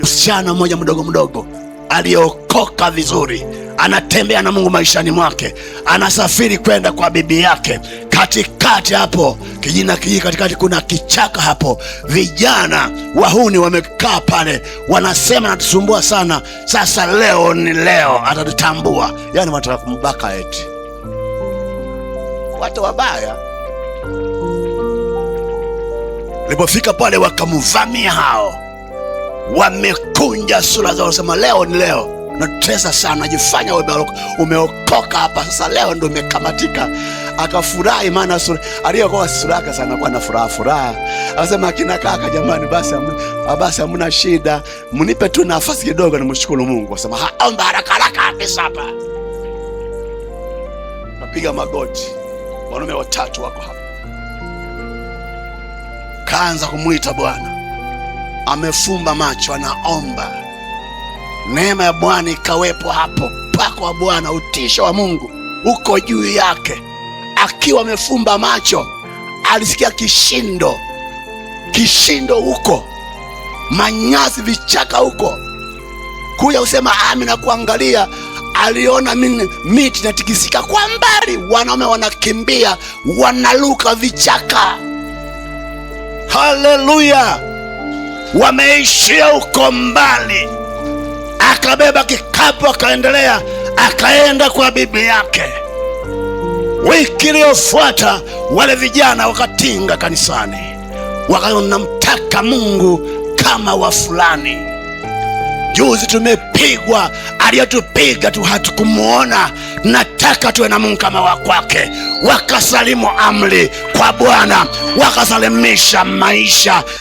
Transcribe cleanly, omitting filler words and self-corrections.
Msichana mmoja mdogo aliyeokoka vizuri, anatembea na Mungu maishani mwake, anasafiri kwenda kwa bibi yake. Katikati hapo katikati kuna kichaka hapo, vijana wahuni wamekaa pale, wanasema natusumbua sana, sasa leo ni leo, atatutambua. Yani wanataka kumbaka eti. Watu wabaya walipofika pale wakamvamia hao, wamekunja sura zao, wasema leo ni leo, natesa sana, najifanya umeokoka hapa, sasa leo ndio umekamatika. Akafurahi, maana aliyokuwa sura yake sana kwa na furaha. Akasema akina kaka, jamani, basi hamna shida, mnipe tu nafasi kidogo nimshukuru Mungu. Akasema omba haraka kabisa hapa. Napiga magoti, wanaume watatu wako hapa, kaanza kumuita Bwana, amefumba macho, anaomba. Neema ya Bwana ikawepo hapo, pako wa Bwana, utisho wa Mungu uko juu yake. Akiwa amefumba macho, alisikia kishindo huko, manyasi, vichaka huko. Kuya usema amina, kuangalia, aliona miti natikisika kwa mbali, wanaume wanakimbia, wanaluka vichaka. Haleluya! Wameishia huko mbali. Akabeba kikapu, akaenda kwa bibi yake. Wiki iliyofuata wale vijana wakatinga kanisani, wakanamtaka Mungu kama wa fulani. Juzi tumepigwa, aliyotupiga tu hatukumuona, nataka tuwe na Mungu kama wa kwake. Wakasalimu amri kwa Bwana, wakasalimisha maisha.